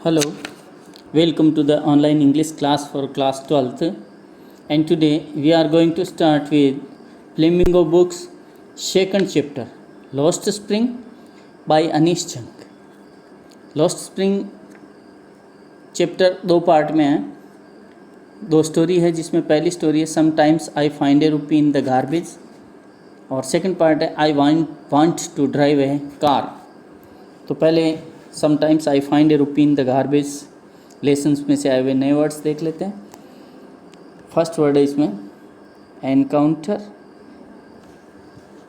Hello, welcome to the online English class for class 12th. And today we are going to start with Flamingo Books second chapter, Lost Spring by Anish Chunk. Lost Spring chapter दो part में है, दो story है, जिसमें पहली story है sometimes I find a rupee in the garbage और second part है I want to drive a car. तो पहले sometimes I find a rupee in the garbage lessons में से आए हुए नए वर्ड्स देख लेते हैं। फर्स्ट वर्ड है इसमें एनकाउंटर,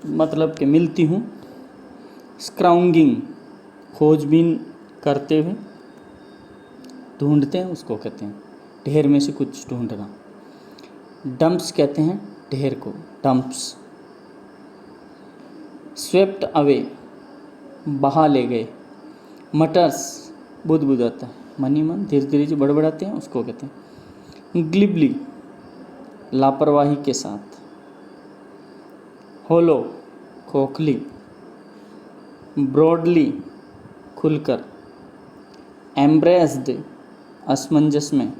मतलब कि मिलती हूँ। स्क्राउंगिंग, खोजबीन करते हुए, ढूंढते हैं उसको कहते हैं, ढेर में से कुछ ढूंढना। डंप्स कहते हैं ढेर को, डंप्स। स्वेप्ट अवे, बहा ले गए। मटर्स, बुदबुदाता, मनी मन धीरे धीरे जो बड़बड़ाते हैं उसको कहते हैं। ग्लिबली, लापरवाही के साथ। होलो, खोखली। ब्रॉडली, खुलकर। एम्ब्रेस्ड, असमंजस में।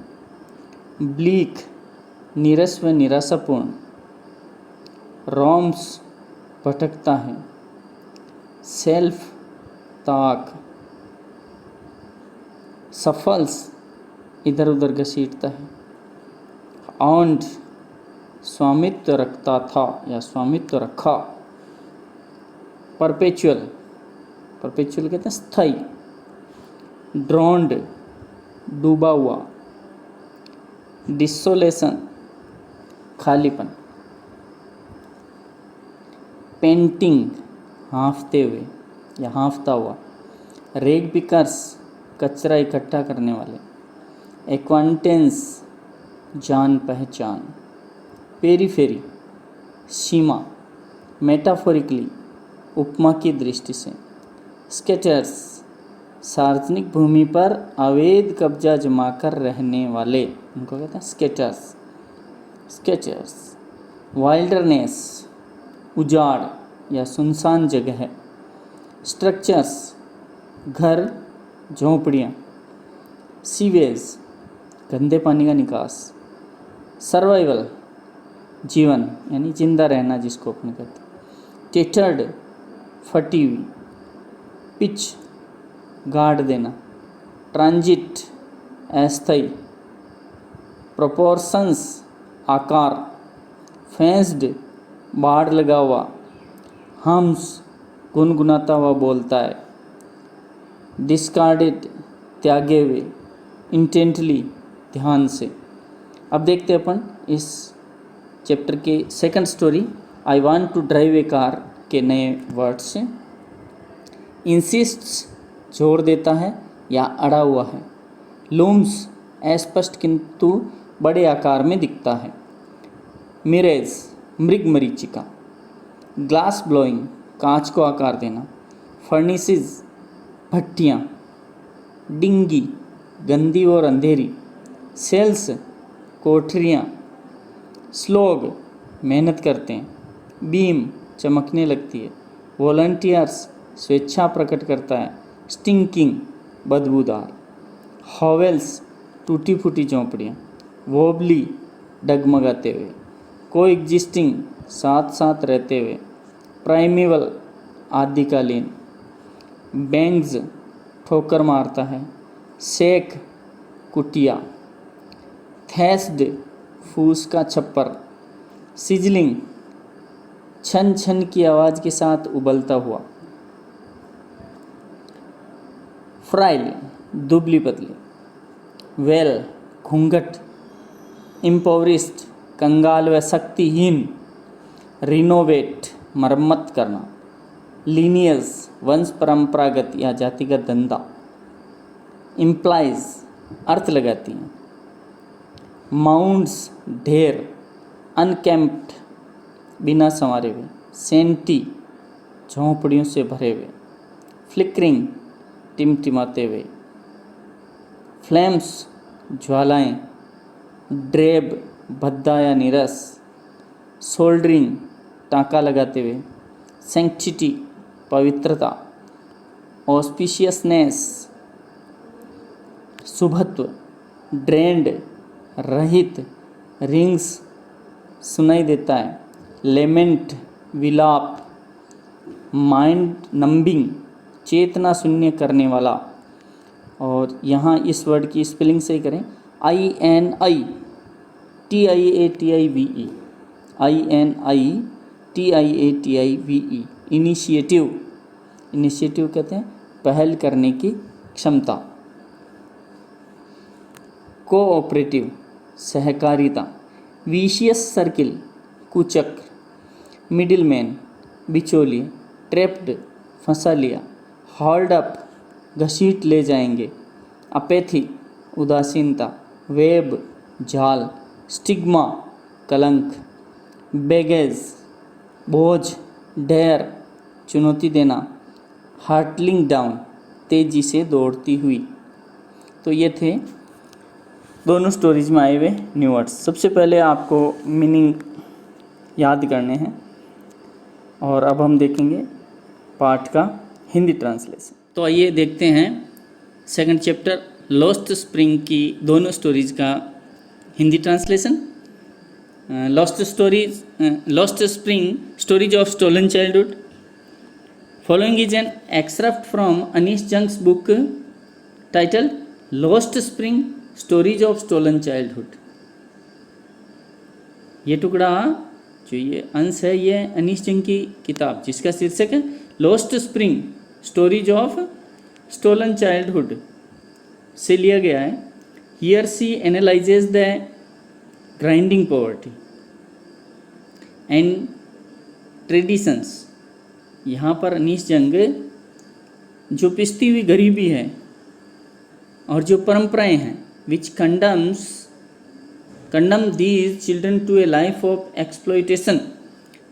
ब्लीक, नीरस व निराशापूर्ण। रोम्स, भटकता है। सेल्फ, ताक। सफल्स, इधर उधर घसीटता है। ऑन्ड, स्वामित्व रखता था या स्वामित्व रखा। परपेचुअल, परपेचुअल कहते हैं स्थायी। ड्रॉन्ड, डूबा हुआ। डिसोलेशन, खालीपन। पेंटिंग, हाँफते हुए या हाँफता हुआ। रेग पिकर्स, कचरा इकट्ठा करने वाले। एक्वांटेंस, जान पहचान। पेरीफेरी, सीमा। मेटाफोरिकली, उपमा की दृष्टि से। स्केटर्स, सार्वजनिक भूमि पर अवैध कब्जा जमाकर रहने वाले, उनको कहते हैं स्केटर्स। स्केचर्स। वाइल्डरनेस, उजाड़ या सुनसान जगह। स्ट्रक्चर्स, घर, झोंपड़ियाँ। सीवेज, गंदे पानी का निकास। सर्वाइवल, जीवन यानी जिंदा रहना जिसको अपने कहते हैं। टेटर्ड, फटी हुई। पिच, गाड़ देना। ट्रांजिट, अस्थायी। प्रोपोर्शंस, आकार। फेंस्ड, बाड़ लगा हुआ। हम्स, गुनगुनाता हुआ बोलता है। डिस्कार्डेड, त्यागे हुए। इंटेंटली, ध्यान से। अब देखते हैं अपन इस चैप्टर के second story I want to drive a car के नए वर्ड्स से। इंसिस्ट्स, जोर देता है या अड़ा हुआ है। लूम्स, अस्पष्ट किंतु बड़े आकार में दिखता है। मिरेज, मृग मरीचिका। ग्लास ब्लोइंग, कांच को आकार देना। फर्निसेस, भट्टियाँ। डिंगी, गंदी और अंधेरी। सेल्स, कोठरियाँ। स्लोग, मेहनत करते हैं। बीम, चमकने लगती है। वॉलंटियर्स, स्वेच्छा प्रकट करता है। स्टिंकिंग, बदबूदार। हॉवेल्स, टूटी फूटी झोंपड़ियाँ। वोबली, डगमगाते हुए। कोएग्जिस्टिंग, साथ साथ रहते हुए। प्राइमेवल, आदिकालीन। बैंग्स, ठोकर मारता है। शेक, कुटिया। थैस्ड, फूस का छप्पर। सिजलिंग, छन छन की आवाज़ के साथ उबलता हुआ। फ्राइल, दुबली पतली। वेल, घूंघट। इम्पोवरिस्ड, कंगाल व शक्तिहीन। रिनोवेट, मरम्मत करना। लीनियस, वंश परंपरागत या जातिगत धंधा। इम्प्लाइज, अर्थ लगाती हैं। माउंड्स, ढेर। अनकेम्प्ड, बिना संवारे हुए। सेंटी, झोंपड़ियों से भरे हुए। फ्लिकरिंग, टिमटिमाते हुए। फ्लेम्स, ज्वालाएं। ड्रेब, भद्दा या नीरस। सोल्डरिंग, टाँका लगाते हुए। सेंक्टिटी, पवित्रता। ऑस्पिशियसनेस, शुभत्व, ड्रेंड, रहित, रिंग्स सुनाई देता है, लेमेंट विलाप, माइंड नंबिंग चेतना शून्य करने वाला। और यहाँ इस वर्ड की स्पेलिंग सही करें, INITIATIVE, INITIATIVE, इनिशिएटिव। इनिशिएटिव कहते हैं पहल करने की क्षमता। कोऑपरेटिव सहकारिता, विशियस सर्किल कुचक्र, मिडिलमैन बिचौलिए, ट्रैप्ड फंसा लिया, हॉल्ड अप घसीट ले जाएंगे, अपैथी उदासीनता, वेब जाल, स्टिग्मा कलंक, बैगेज बोझ, डेयर चुनौती देना, हार्टलिंग डाउन तेजी से दौड़ती हुई। तो ये थे दोनों स्टोरीज में आए हुए न्यू वर्ड्स। सबसे पहले आपको मीनिंग याद करने हैं और अब हम देखेंगे पाठ का हिंदी ट्रांसलेशन। तो आइए देखते हैं सेकंड चैप्टर लॉस्ट स्प्रिंग की दोनों स्टोरीज का Hindi translation. Lost spring stories of stolen childhood. Following is an extract from Anees Jung's book title lost spring stories of stolen childhood. ये टुकड़ा जो ये अंश है ये अनीश जंग की किताब जिसका शीर्षक है lost spring stories of stolen childhood से लिया गया है। Here she analyses the grinding poverty and traditions. यहाँ पर अनीश जंग जो पिसती हुई गरीबी है और जो परंपराएं हैं which condemn these children to a life of exploitation,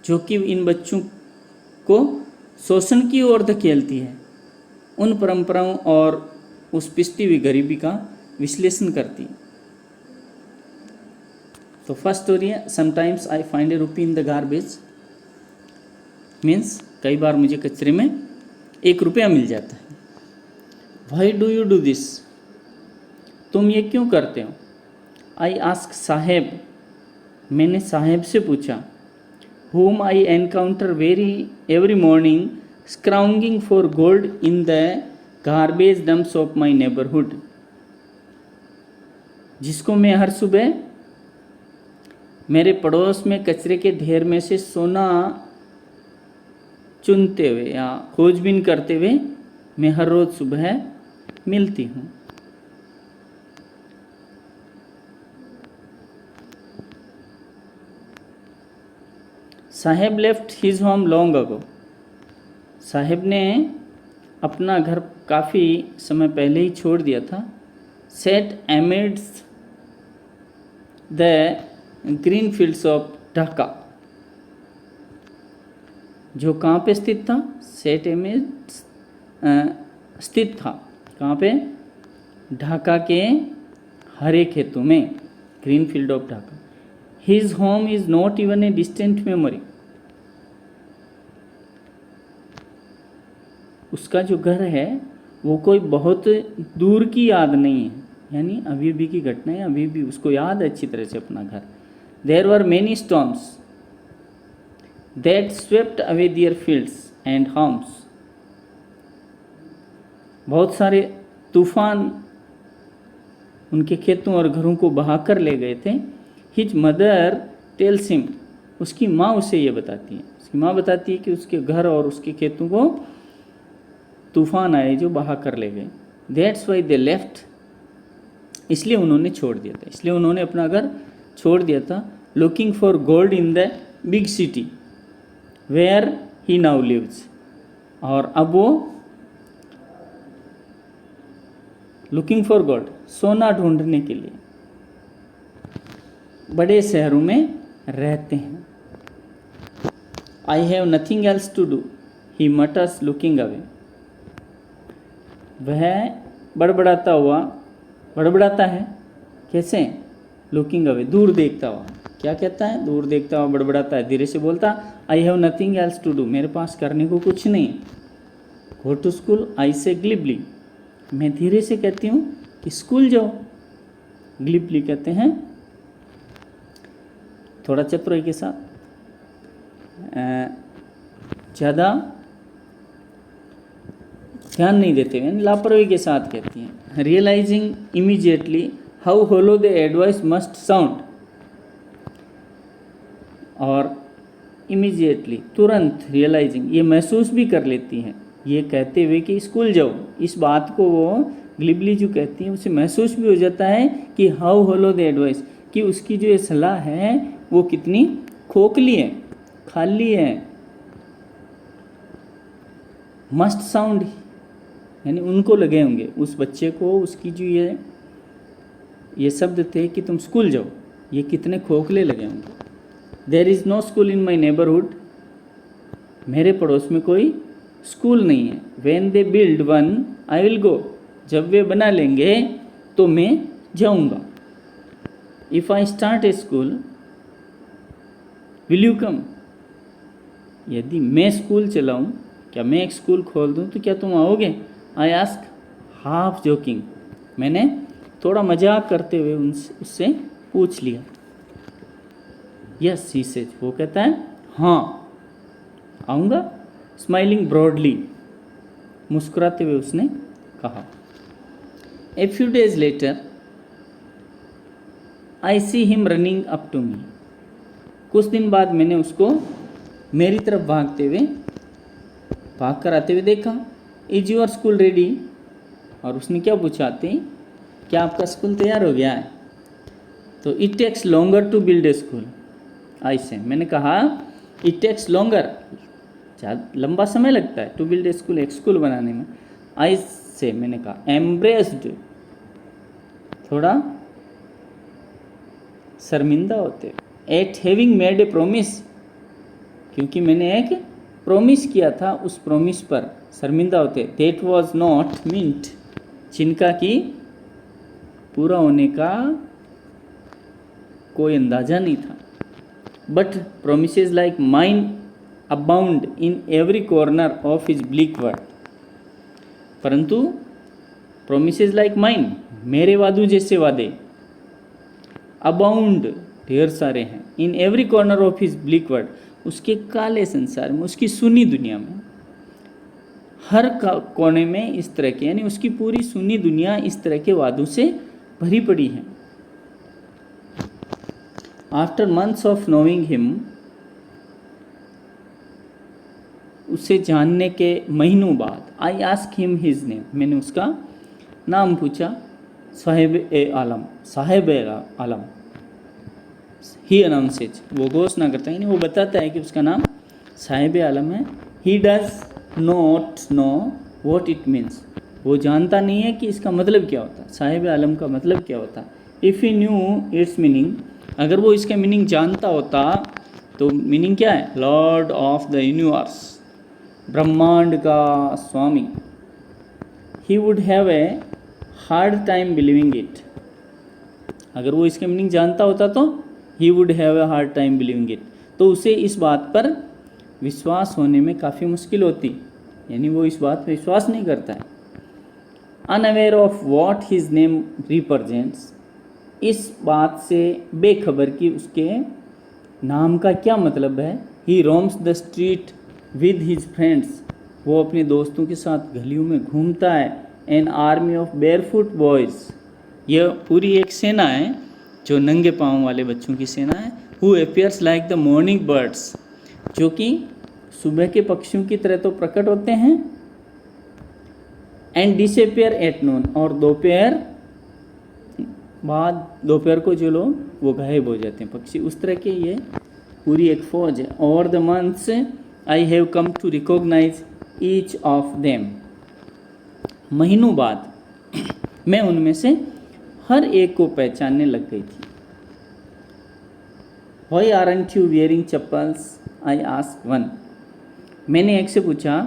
जो कि इन बच्चों को शोषण की ओर धकेलती है, उन परंपराओं और उस पिसती हुई गरीबी का विश्लेषण करती है। तो फर्स्ट स्टोरी है sometimes I find A rupee in the garbage. Means कई बार मुझे कचरे में 1 रुपया मिल जाता है। Why do you do this, तुम ये क्यों करते हो। आई आस्क साहेब, मैंने साहेब से पूछा। whom I encounter every morning scrounging for gold in the garbage dumps of my neighborhood, जिसको मैं हर सुबह मेरे पड़ोस में कचरे के ढेर में से सोना चुनते हुए या खोजबीन करते हुए मैं हर रोज़ सुबह मिलती हूँ। Saheb left his home long ago, Saheb ने अपना घर काफ़ी समय पहले ही छोड़ दिया था। Set amidst the green fields of Dhaka, जो कहाँ पे स्थित था, सेट एमिड्स स्थित था कहाँ पे, ढाका के हरे खेतों में, green field of Dhaka. His home is not even a distant memory, उसका जो घर है वो कोई बहुत दूर की याद नहीं है, यानी अभी भी की घटना है, अभी भी उसको याद है अच्छी तरह से अपना घर। There were many storms that swept away their fields and homes, बहुत सारे तूफान उनके खेतों और घरों को बहाकर ले गए थे। हिज मदर टेल्स हिम, उसकी माँ उसे ये बताती है, उसकी माँ बताती है कि उसके घर और उसके खेतों को तूफान आए जो बहा कर ले गए। दैट्स वाई दे लेफ्ट, इसलिए उन्होंने छोड़ दिया था, इसलिए उन्होंने अपना घर छोड़ दिया था। Looking for gold in the big city where he now lives, और अब वो लुकिंग फॉर गोल्ड सोना ढूंढने के लिए बड़े शहरों में रहते हैं। I have nothing else to do he mutters looking away, वह बड़बड़ाता है, कैसे, लुकिंग अवे दूर देखता हुआ, क्या कहता है, दूर देखता हुआ बड़बड़ाता है, धीरे से बोलता I have nothing else to do, मेरे पास करने को कुछ नहीं। गो टू स्कूल आई से ग्लिबली, मैं धीरे से कहती हूँ कि स्कूल जाओ। ग्लिबली कहते हैं थोड़ा चतुराई के साथ, ज़्यादा ध्यान नहीं देते हुए, लापरवाही के साथ कहती हैं। Realising immediately how hollow the advice must sound, और इमीडिएटली तुरंत रियलाइजिंग ये महसूस भी कर लेती हैं, ये कहते हुए कि स्कूल जाओ, इस बात को वो ग्लिबली जो कहती हैं उसे महसूस भी हो जाता है कि हाउ होलो द एडवाइस, कि उसकी जो ये सलाह है वो कितनी खोखली है, खाली है। मस्ट साउंड यानी उनको लगे होंगे, उस बच्चे को उसकी जो ये शब्द थे कि तुम स्कूल जाओ, ये कितने खोखले लगे होंगे। There is no school in my neighbourhood, मेरे पड़ोस में कोई स्कूल नहीं है। When they build one I will go, जब वे बना लेंगे तो मैं जाऊंगा। If I start a school will you come, यदि मैं स्कूल चलाऊं, क्या मैं एक स्कूल खोल दूं तो क्या तुम आओगे। आई आस्क हाफ जोकिंग, मैंने थोड़ा मजाक करते हुए उससे पूछ लिया। यस ही सेज, वो कहता है हाँ आऊँगा। स्माइलिंग ब्रॉडली, मुस्कुराते हुए उसने कहा। A few days later I see him running up to me, कुछ दिन बाद मैंने उसको मेरी तरफ भाग कर आते हुए देखा। इज योर स्कूल रेडी, और उसने क्या पूछा आते ही, क्या आपका स्कूल तैयार हो गया है। तो it takes longer to build a school, I say, मैंने कहा इट टेक्स लॉन्गर, लंबा समय लगता है, टू बिल्ड ए स्कूल, एक स्कूल बनाने में। आई से, मैंने कहा एम्ब्रेस्ड, थोड़ा शर्मिंदा होते, eight having made a promise, क्योंकि मैंने एक प्रोमिस किया था, उस प्रोमिस पर शर्मिंदा होते। दैट वॉज नॉट मींट, जिनका कि पूरा होने का कोई अंदाजा नहीं था। But promises like mine abound in every corner of his bleak world, परंतु प्रोमिसेस लाइक माइन, मेरे वादों जैसे वादे, अबाउंड ढेर सारे हैं, in every corner of his bleak world, उसके काले संसार में, उसकी सुनी दुनिया में, हर कोने में इस तरह के, यानी उसकी पूरी सुनी दुनिया इस तरह के वादों से भरी पड़ी है। After months of knowing him, उसे जानने के महीनों बाद, I ask him his name, मैंने उसका नाम पूछा। साहिब ए आलम, साहिब ए आलम, ही अनाउंसेज, वो घोषणा करता है, यानी वो बताता है कि उसका नाम साहिब ए आलम है। He does not know what it means, वो जानता नहीं है कि इसका मतलब क्या होता, साहिब आलम का मतलब क्या होता। If he new it's meaning, अगर वो इसका मीनिंग जानता होता तो मीनिंग क्या है, लॉर्ड ऑफ द यूनिवर्स, ब्रह्मांड का स्वामी। He would have a hard time believing it, अगर वो इसका मीनिंग जानता होता तो he would have a hard time believing it, तो उसे इस बात पर विश्वास होने में काफ़ी मुश्किल होती, यानी वो इस बात पर विश्वास नहीं करता है। Unaware of what his name represents, इस बात से बेखबर कि उसके नाम का क्या मतलब है। He roams the street with his friends, वो अपने दोस्तों के साथ गलियों में घूमता है। An army of barefoot boys, यह पूरी एक सेना है जो नंगे पाँव वाले बच्चों की सेना है। Who appears like the morning birds, जो कि सुबह के पक्षियों की तरह तो प्रकट होते हैं। एंड डिसअपियर एट नून, और दोपहर को जो लोग वो गायब हो जाते हैं पक्षी, उस तरह के ये पूरी एक फौज है। Over the months I have come to recognise each of them, महीनों बाद मैं उनमें से हर एक को पहचानने लग गई थी। Why aren't you wearing chappals, I ask one, मैंने एक से पूछा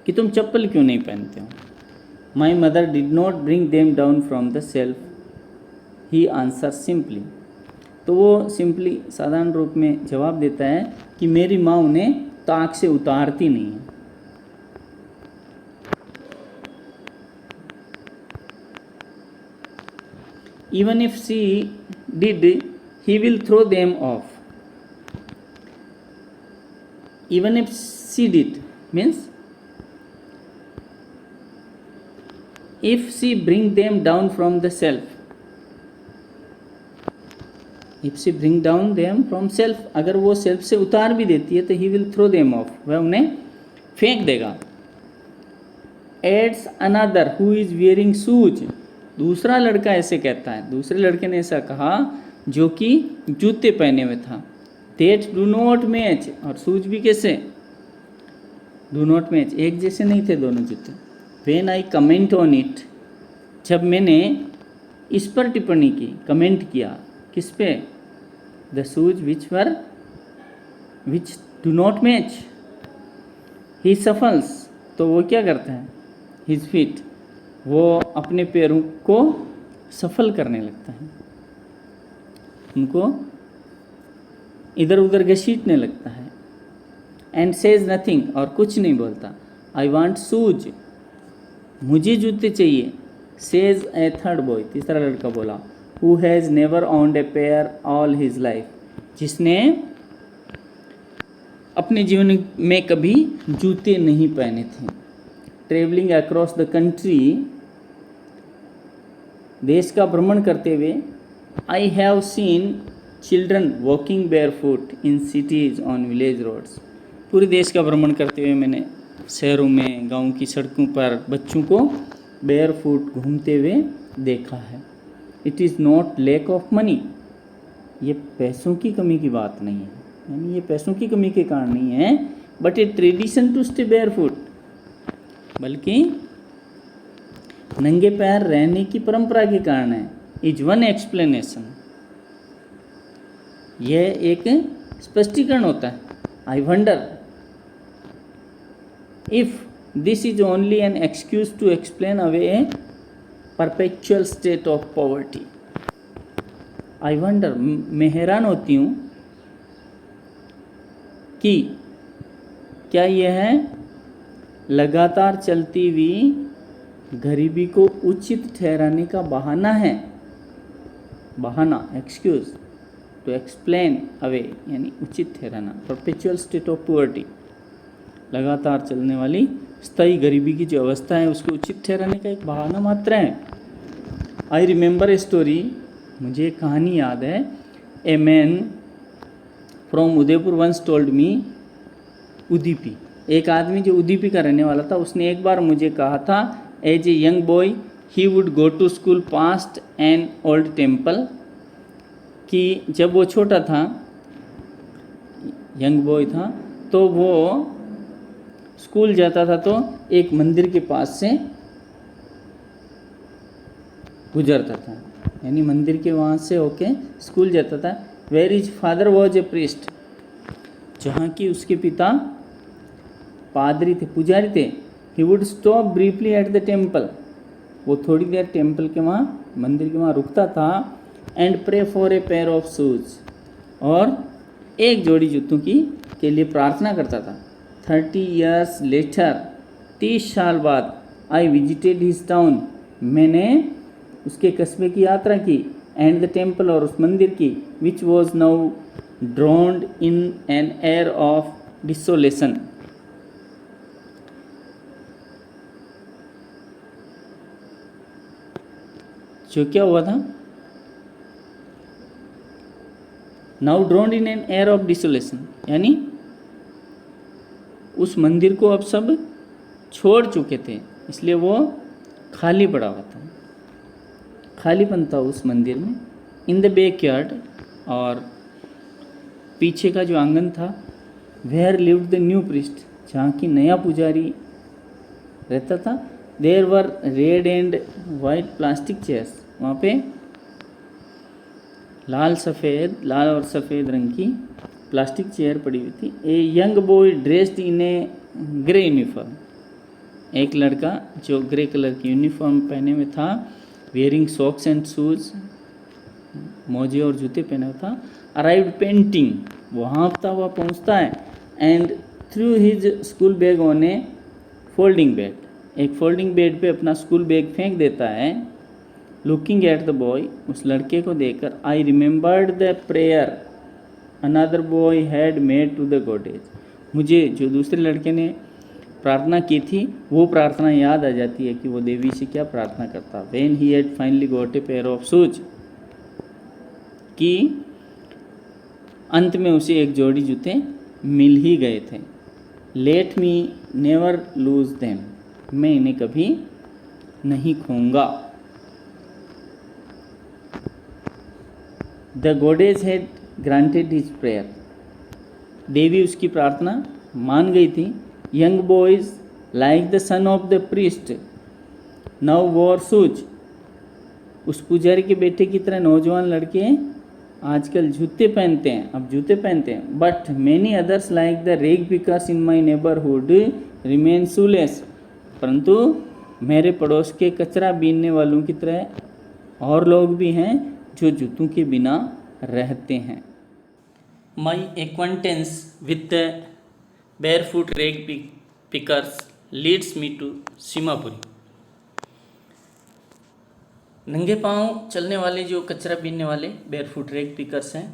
कि तुम चप्पल क्यों नहीं पहनते हो। My mother did not bring them down from the self, he answer simply, तो वो सिंपली साधारण रूप में जवाब देता है कि मेरी माँ उन्हें ताक से उतारती नहीं है। even if she did, he will throw them off. Even if she did means if she bring them down from the shelf, if she bring down them from shelf, अगर वो शेल्फ से उतार भी देती है तो he will throw them off, वह उन्हें फेंक देगा. Adds another who is wearing shoes, दूसरा लड़का ऐसे कहता है, दूसरे लड़के ने ऐसा कहा जो कि जूते पहने हुए था. That do not match, और शूज भी कैसे do not match, एक जैसे नहीं थे दोनों जूते. When I comment on it, जब मैंने इस पर टिप्पणी की, कमेंट किया, किस पे? The shoes which do not match. He shuffles, तो वो क्या करता है? His feet, वो अपने पैरों को सफल करने लगता है, उनको इधर उधर घसीटने लगता है. And says nothing, और कुछ नहीं बोलता. I want shoes, मुझे जूते चाहिए. Says a third boy, तीसरा लड़का बोला. Who has never owned a pair all his life, जिसने अपने जीवन में कभी जूते नहीं पहने थे. Traveling across the country, देश का भ्रमण करते हुए. I have seen children walking barefoot in cities on village roads, पूरे देश का भ्रमण करते हुए मैंने शहरों में, गांव की सड़कों पर बच्चों को barefoot घूमते हुए देखा है. It is not lack of money, ये पैसों की कमी की बात नहीं है, यानी ये पैसों की कमी के कारण नहीं है, but a tradition to stay barefoot, बल्कि नंगे पैर रहने की परंपरा के कारण है. इज वन एक्सप्लेनेशन, यह एक स्पष्टीकरण होता है. I wonder if this is only an excuse to explain away a perpetual state of poverty. I wonder, मैं हैरान होती हूँ कि क्या यह लगातार चलती हुई गरीबी को उचित ठहराने का बहाना है. बहाना, एक्सक्यूज, टू एक्सप्लेन अवे, यानी उचित ठहराना. परपेचुअल स्टेट ऑफ पॉवर्टी, लगातार चलने वाली स्थायी गरीबी की जो अवस्था है उसको उचित ठहराने का एक बहाना मात्र है. आई रिमेंबर ए स्टोरी, मुझे एक कहानी याद है. A man from Udaipur once told me, Udupi, एक आदमी जो उदीपी का रहने वाला था, उसने एक बार मुझे कहा था, as a young boy he would go to school past an old temple, कि जब वो छोटा था, यंग बॉय था, तो वो स्कूल जाता था तो एक मंदिर के पास से गुजरता था, यानी मंदिर के वहाँ से होके स्कूल जाता था. Where is father was a priest, जहाँ की उसके पिता पादरी थे, पुजारी थे. He would stop briefly at the temple, वो थोड़ी देर टेम्पल के वहाँ, मंदिर के वहाँ रुकता था. And pray for a pair of shoes, और एक जोड़ी जूतों की के लिए प्रार्थना करता था. 30 years later, 30 साल बाद, आई विजिटेड हिज टाउन, मैंने उसके कस्बे की यात्रा की. एंड द टेम्पल, और उस मंदिर की. Which was now drowned in an air of desolation, जो क्या हुआ था? Now drowned in an air of desolation, यानी उस मंदिर को अब सब छोड़ चुके थे, इसलिए वो खाली पड़ा हुआ था, खालीपन था उस मंदिर में. इन द बैकयार्ड, और पीछे का जो आंगन था, where lived the new priest, जहाँ की नया पुजारी रहता था. There were red and white plastic chairs, वहाँ पे लाल और सफ़ेद रंग की प्लास्टिक चेयर पड़ी हुई थी. ए young boy dressed in A grey uniform, एक लड़का जो ग्रे कलर की यूनिफॉर्म पहने हुए था. वेयरिंग सॉक्स एंड शूज, मोजे और जूते पहने हुए था. अराइव्ड पेंटिंग, वहाँ था वह पहुँचता है. And through his school bag on A folding bed, एक फोल्डिंग बेड पे अपना स्कूल बैग फेंक देता है. लुकिंग एट द बॉय, उस लड़के को देखकर, I remembered the prayer another boy had made to the goddess, मुझे जो दूसरे लड़के ने प्रार्थना की थी वो प्रार्थना याद आ जाती है कि वो देवी से क्या प्रार्थना करता। When he had finally got a pair of shoes, कि अंत में उसे एक जोड़ी जूते मिल ही गए थे। Let me never lose them, मैं इन्हें कभी नहीं खोऊंगा। The goddess had granted his prayer, देवी उसकी प्रार्थना मान गई थी। Young boys like the son of the priest now wore shoes, उस पुजारी के बेटे की तरह नौजवान लड़के आजकल जूते पहनते हैं, अब जूते पहनते हैं। But many others like the rag pickers in my neighbourhood remain shoeless, परंतु मेरे पड़ोस के कचरा बीनने वालों की तरह और लोग भी हैं जो जूतों के बिना रहते हैं। My acquaintance with the barefoot rag pickers leads me to Seemapuri, नंगे पांव चलने वाले जो कचरा बीनने वाले बेयरफुट रेग पिकर्स हैं,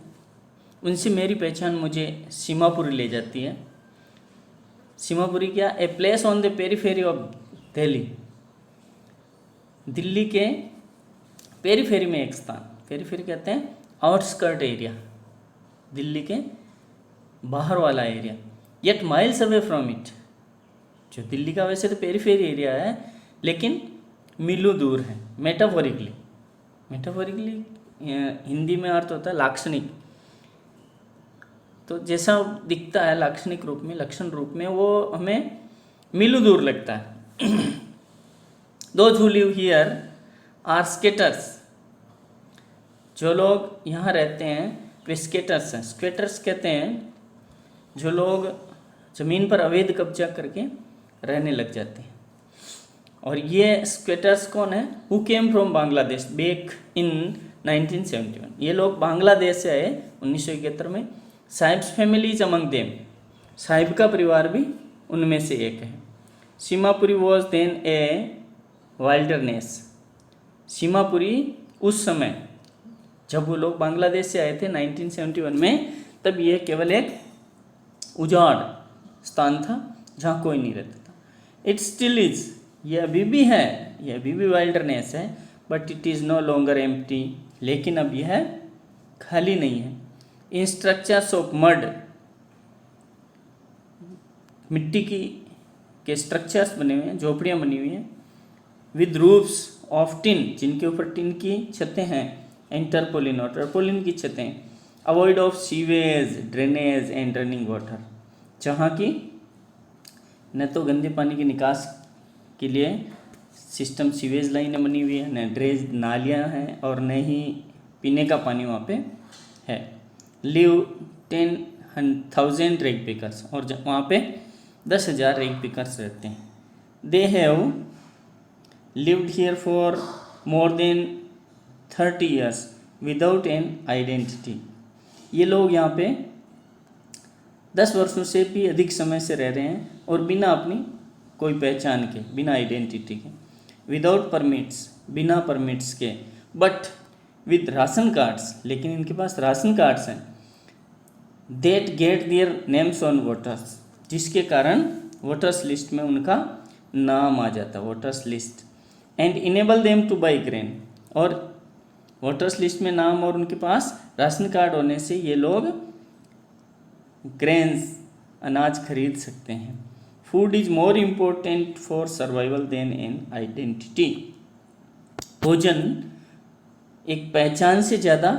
उनसे मेरी पहचान मुझे सीमापुरी ले जाती है। सीमापुरी क्या? A place on the periphery of Delhi, Delhi के पेरीफेरी में एक स्थान, पेरीफेरी कहते हैं आउटस्कर्ट एरिया, दिल्ली के बाहर वाला area. Yet miles away from it, जो दिल्ली का वैसे तो पेरीफेरी एरिया है लेकिन मीलों दूर है। मेटाफोरिकली, मेटाफोरिकली हिंदी में अर्थ होता है लाक्षणिक, तो जैसा दिखता है लाक्षणिक रूप में, लक्षण रूप में, वो हमें मीलों दूर लगता है। Those who live here are squatters, जो लोग यहाँ रहते हैं वे स्केटर्स हैं। स्केटर्स कहते हैं जो लोग ज़मीन पर अवैध कब्जा करके रहने लग जाते हैं। और ये स्क्वेटर्स कौन है? Who came from Bangladesh back in 1971, ये लोग बांग्लादेश से आए 1971 में। Saheb's family is among them, Saheb का परिवार भी उनमें से एक है। Seemapuri was then a wilderness, Seemapuri उस समय जब वो लोग बांग्लादेश से आए थे 1971 में, तब ये केवल एक उजाड़ स्थान था जहाँ कोई नहीं रहता था। इट स्टिल इज, ये अभी भी है, ये अभी भी वाइल्डरनेस है, but it is no longer empty, लेकिन अब यह खाली नहीं है। इन स्ट्रक्चर्स ऑफ मड, मिट्टी की के स्ट्रक्चर्स बने हुए हैं, झोपड़ियाँ बनी हुई हैं। विद रूफ्स ऑफ टिन, जिनके ऊपर टिन की छतें हैं। एंड टर्पोलिन, और टर्पोलिन की छतें। Avoid of sewage, drainage and running water, जहाँ की न तो गंदे पानी के निकास के लिए सिस्टम सीवेज लाइनें बनी हुई है, न ड्रेज नालियाँ हैं, और न ही पीने का पानी वहाँ पे है। लिव 10,000 रेग पिकर्स, और वहाँ पे 10,000 रेग पिकर्स रहते हैं। They have lived here for more than 30 years without an identity, ये लोग यहाँ पे 10 वर्षों से भी अधिक समय से रह रहे हैं और बिना अपनी कोई पहचान के, बिना आइडेंटिटी के। विदाउट परमिट्स, बिना परमिट्स के। बट विद राशन कार्ड्स, लेकिन इनके पास राशन कार्ड्स हैं। That get their names on voters, जिसके कारण वोटर्स लिस्ट में उनका नाम आ जाता, voters list. And enable them to buy grain, और वोटर्स लिस्ट में नाम और उनके पास राशन कार्ड होने से ये लोग ग्रेन्स, अनाज खरीद सकते हैं। Food is more important for survival than an identity, भोजन एक पहचान से ज़्यादा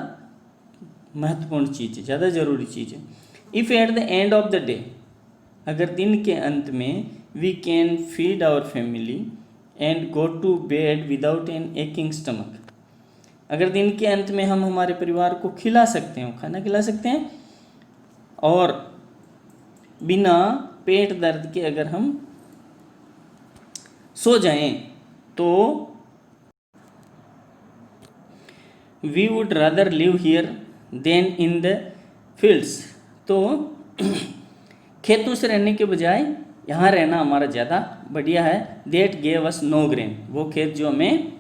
महत्वपूर्ण चीज़ है, ज़्यादा ज़रूरी चीज़ है। If at the end of the day, अगर दिन के अंत में we can feed our family and go to bed without an aching stomach, अगर दिन के अंत में हम हमारे परिवार को खिला सकते हैं, खाना खिला सकते हैं, और बिना पेट दर्द के अगर हम सो जाएं, तो we would rather live here than in the fields, तो खेतों से रहने के बजाय यहाँ रहना हमारा ज़्यादा बढ़िया है। That gave us no grain, वो खेत जो हमें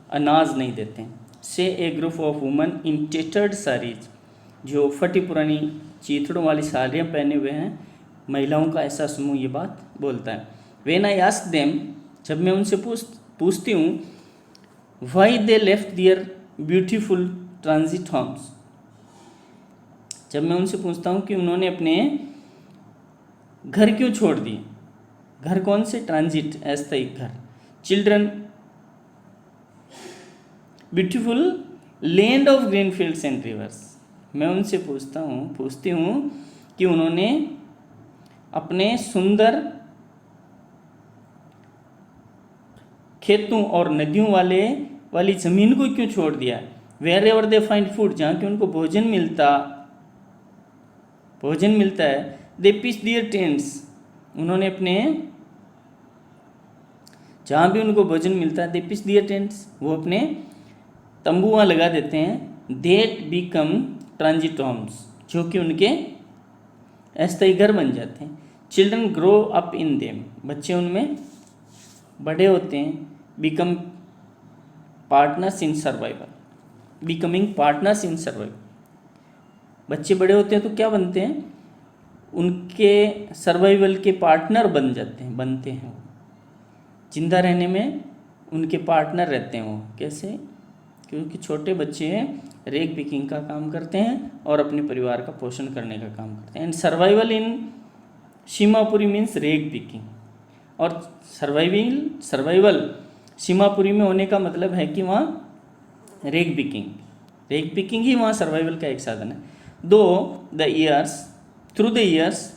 अनाज नहीं देते हैं। Say a group of women in tattered saris, जो फटी पुरानी चीथड़ों वाली साड़ियाँ पहने हुए हैं, महिलाओं का ऐसा समूह ये बात बोलता है। व्हेन आई आस्क देम, जब मैं उनसे पूछती हूँ, why they left their beautiful transit homes, जब मैं उनसे पूछता हूँ कि उन्होंने अपने घर क्यों छोड़ दिए, घर कौन से, ट्रांजिट अस्थायी घर, children beautiful land of green fields and reverse, मैं उनसे पूछती हूँ कि उन्होंने अपने सुंदर खेतों और नदियों वाली ज़मीन को क्यों छोड़ दिया। Wherever they find food, जहाँ कि उनको भोजन मिलता है। दे पिच दियर टेंट्स, उन्होंने अपने जहाँ भी उनको भोजन मिलता है, दे पिच दियर टेंट्स, वो अपने तंबू वहाँ लगा देते हैं। देट बिकम ट्रांजिट होम्स, जो कि उनके अस्थायी घर बन जाते हैं। Children grow up in them, बच्चे उनमें बड़े होते हैं। Become partners in survival, becoming partners in survival, बच्चे बड़े होते हैं तो क्या बनते हैं, उनके सर्वाइवल के पार्टनर बनते हैं। जिंदा रहने में उनके पार्टनर रहते हैं वो, कैसे, क्योंकि छोटे बच्चे रेग पिकिंग का काम करते हैं और अपने परिवार का पोषण करने का काम करते हैं। And survival in Seemapuri means रेग पिकिंग, और सर्वाइवल सीमापुरी में होने का मतलब है कि वहाँ रेग पिकिंग ही वहाँ सर्वाइवल का एक साधन है। Through the years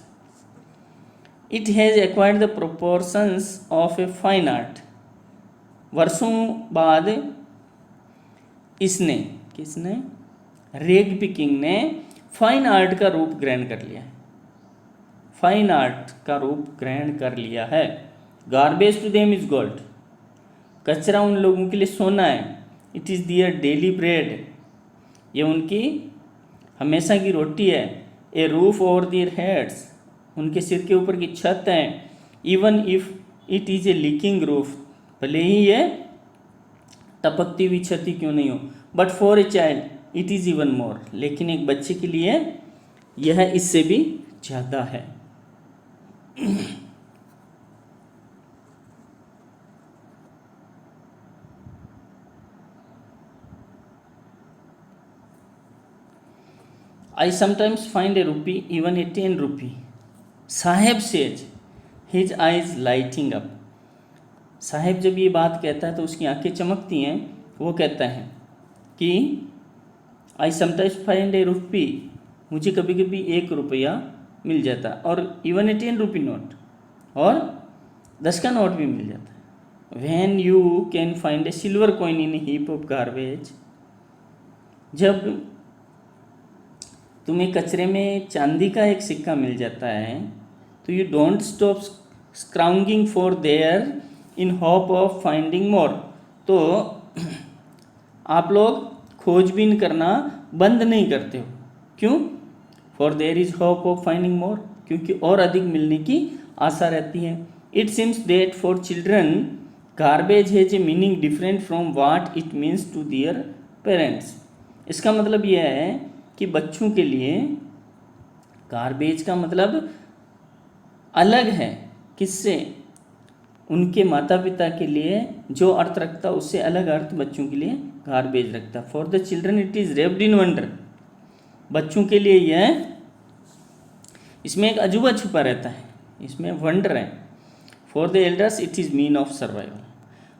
it has acquired the proportions of a fine art, वर्षों बाद किसने रेग पिकिंग ने फाइन आर्ट का रूप ग्रहण कर लिया है। Garbage to them is gold, कचरा उन लोगों के लिए सोना है। It is their daily bread, ये उनकी हमेशा की रोटी है। A roof over their heads, उनके सिर के ऊपर की छत है। Even if it is a leaking roof, भले ही ये टपकती हुई छत क्यों नहीं हो। But for a child it is even more, लेकिन एक बच्चे के लिए यह इससे भी ज़्यादा है। I sometimes find a rupee, even a 10 rupee. Saheb says, his eyes lighting up. साहेब जब ये बात कहता है तो उसकी आंखें चमकती हैं। वो कहता है कि I sometimes find a rupee, मुझे कभी कभी 1 रुपया मिल जाता, और even a 10 rupee note, और 10 का नोट भी मिल जाता। When you can find a silver coin in a heap of garbage, जब तुम्हें कचरे में चांदी का एक सिक्का मिल जाता है तो you don't stop scrounging for there in hope of finding more, तो आप लोग खोजबीन करना बंद नहीं करते हो। क्यों? For there is hope of finding more, क्योंकि और अधिक मिलने की आशा रहती है। It seems that for children garbage has a meaning different from what it means to their parents. इसका मतलब यह है कि बच्चों के लिए गार्बेज का मतलब अलग है, किससे, उनके माता पिता के लिए जो अर्थ रखता है उससे अलग अर्थ बच्चों के लिए गार्बेज रखता है। For the children it is raped in wonder, बच्चों के लिए यह, इसमें एक अजूबा छुपा रहता है, इसमें वंडर है। For the elders it is mean of survival,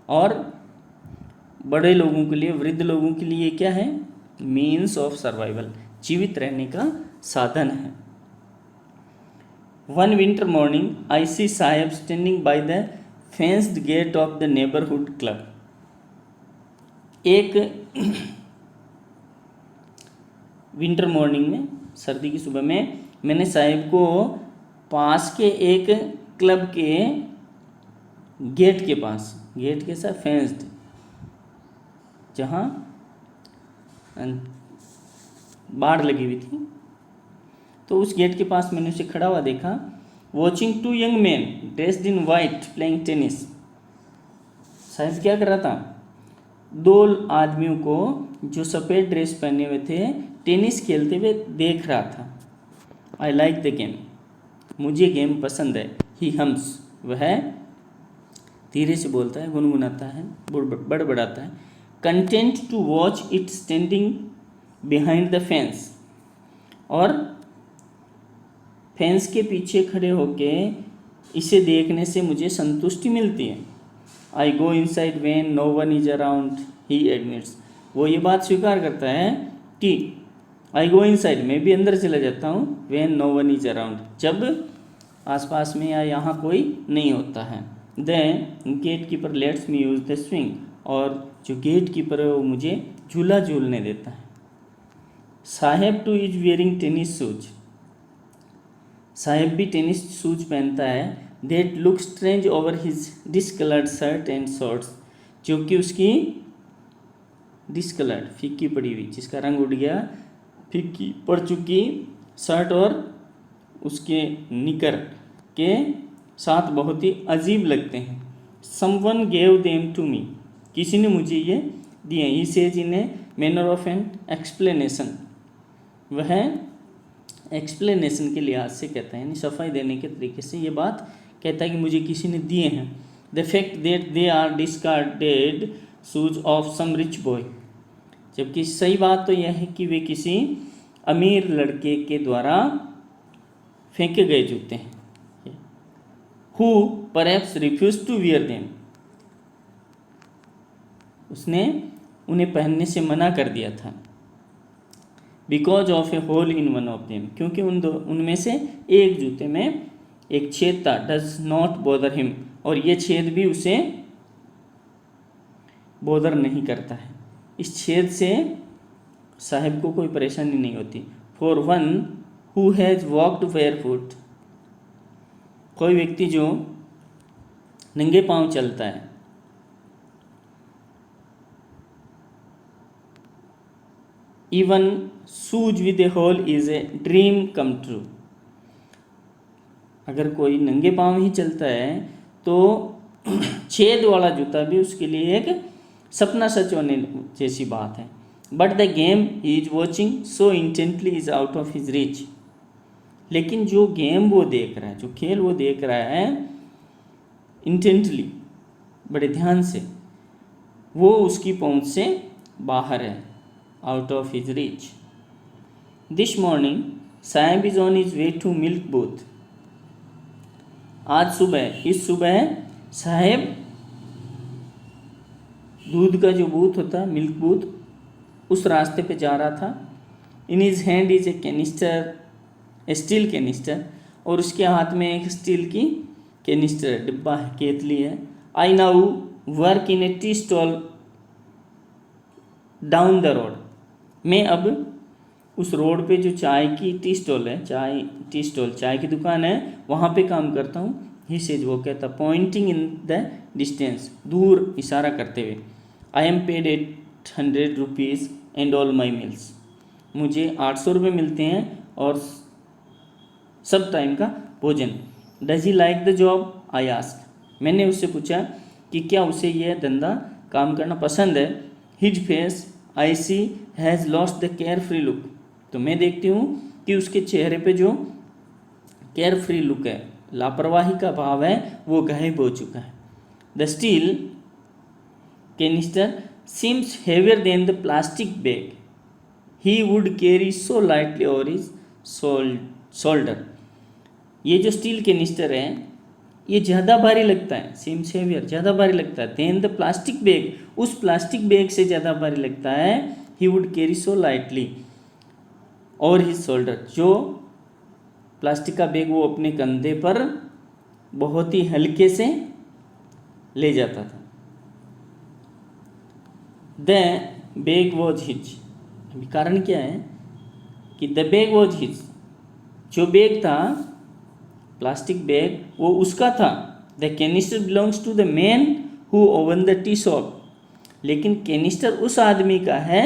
और बड़े लोगों के लिए, वृद्ध लोगों के लिए क्या है, मीन्स ऑफ सर्वाइवल, जीवित रहने का साधन है। One winter morning I see Saheb standing by the fenced gate of the neighbourhood club. एक विंटर मॉर्निंग में, सर्दी की सुबह में, मैंने साहेब को पास के एक क्लब के गेट के पास, गेट के साथ फेंस्ड, जहाँ बाड़ लगी हुई थी, तो उस गेट के पास मैंने उसे खड़ा हुआ देखा। Watching 2 young man dressed in white playing tennis. शायद क्या कर रहा था, दो आदमियों को जो सफ़ेद ड्रेस पहने हुए थे टेनिस खेलते हुए देख रहा था। आई लाइक द गेम, मुझे गेम पसंद है। ही हम्स, वह धीरे से बोलता है, गुनगुनाता है, बड़बड़ाता है। Content to watch it standing behind the fence, और फेंस के पीछे खड़े होके इसे देखने से मुझे संतुष्टि मिलती है। I go inside when no one is around, he admits, वो ये बात स्वीकार करता है कि आई गो इनसाइड, मैं भी अंदर चला जाता हूँ, when no one is around, जब आसपास में या यहाँ कोई नहीं होता है। Then gate keeper lets me use the swing, और जो गेट कीपर है वो मुझे झूला झूलने देता है। Saheb too is wearing tennis shoes, Saheb भी टेनिस शूज पहनता है। That look strange over his discoloured shirt and shorts, जो कि उसकी डिसकलर्ड, फीकी पड़ी हुई, जिसका रंग उड़ गया, फीकी पड़ चुकी शर्ट और उसके निकर के साथ बहुत ही अजीब लगते हैं। Someone gave them to me, किसी ने मुझे ये दिए। He says in a manner of an explanation, वह एक्सप्लेनेशन के लिहाज से कहता है, यानी सफाई देने के तरीके से ये बात कहता है कि मुझे किसी ने दिए हैं। The fact that they are discarded shoes of some rich boy, जबकि सही बात तो यह है कि वे किसी अमीर लड़के के द्वारा फेंके गए जूते हैं। Who perhaps refused to wear them, उसने उन्हें पहनने से मना कर दिया था। Because of a hole in one of them, क्योंकि उनमें से एक जूते में एक छेद था। डज नॉट बॉदर हिम, और ये छेद भी उसे बॉदर नहीं करता है, इस छेद से साहब को कोई परेशानी नहीं होती। For one who has walked barefoot, कोई व्यक्ति जो नंगे पांव चलता है, even shoes with a hole is a dream come true, अगर कोई नंगे पांव ही चलता है तो छेद वाला जूता भी उसके लिए एक सपना सच होने जैसी बात है। But the game he is watching so intently is out of his reach, लेकिन जो गेम वो देख रहा है, जो खेल वो देख रहा है इंटेंटली, बड़े ध्यान से, वो उसकी पहुंच से बाहर है, out of his reach. This morning Saheb is on his way to milk booth, आज सुबह, इस सुबह साहेब दूध का जो बूथ होता है, मिल्क बूथ, उस रास्ते पे जा रहा था। In his hand is a canister, A steel canister, और उसके हाथ में एक स्टील की कैनिस्टर डिब्बा है, केतली है। I now work in A tea stall down the road, मैं अब उस रोड पे जो चाय की टी स्टॉल है, चाय की दुकान है, वहाँ पे काम करता हूँ। ही सेज, वो कहता, पॉइंटिंग इन द डिस्टेंस, दूर इशारा करते हुए। I am paid 800 rupees and all my meals, मुझे 800 रुपये मिलते हैं और सब टाइम का भोजन। Does he like the job, I ask, मैंने उससे पूछा कि क्या उसे यह धंधा काम करना पसंद है। His face I see has lost the carefree look, तो मैं देखती हूँ कि उसके चेहरे पे जो केयर फ्री लुक है, लापरवाही का भाव है, वो गायब हो चुका है। The steel canister seems heavier than the plastic bag he would carry so lightly over his shoulder, ये जो स्टील कैनिस्टर है ये ज़्यादा भारी लगता है, सीम्स हेवियर, ज़्यादा भारी लगता है, देन द प्लास्टिक बैग, उस प्लास्टिक बैग से ज़्यादा भारी लगता है। ही वुड कैरी सो लाइटली और हिज शोल्डर, जो प्लास्टिक का बैग वो अपने कंधे पर बहुत ही हल्के से ले जाता था। द बैग वॉज हिज, अभी कारण क्या है कि द बैग वॉज हिज, जो बैग था प्लास्टिक बैग वो उसका था। The canister belongs to the man who owns the tea shop, लेकिन कैनिस्टर उस आदमी का है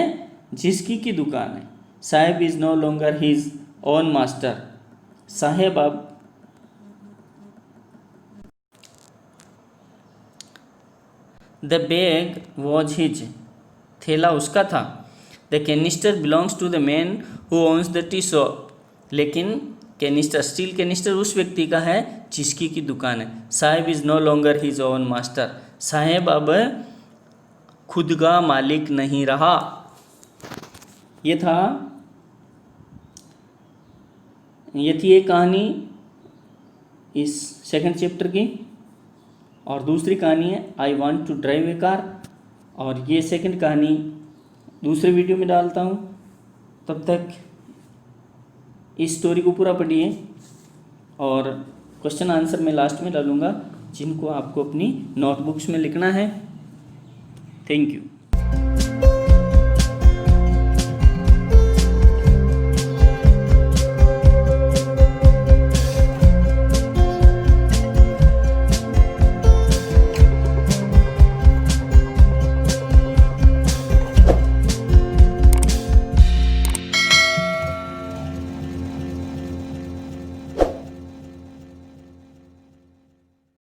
जिसकी की दुकान है। Saheb is no longer his own master, Saheb अब द बैग वॉज हिज, थैला उसका था। The canister belongs to the man who owns the tea shop, लेकिन कैनिस्टर, स्टील कैनिस्टर उस व्यक्ति का है जिसकी की दुकान है। Saheb is no longer his own master, Saheb अब खुद का मालिक नहीं रहा। ये थी एक कहानी इस सेकंड चैप्टर की, और दूसरी कहानी है I want to drive a car, और ये सेकंड कहानी दूसरे वीडियो में डालता हूँ। तब तक इस स्टोरी को पूरा पढ़िए, और क्वेश्चन आंसर मैं लास्ट में डालूँगा जिनको आपको अपनी नोटबुक्स में लिखना है। Thank you.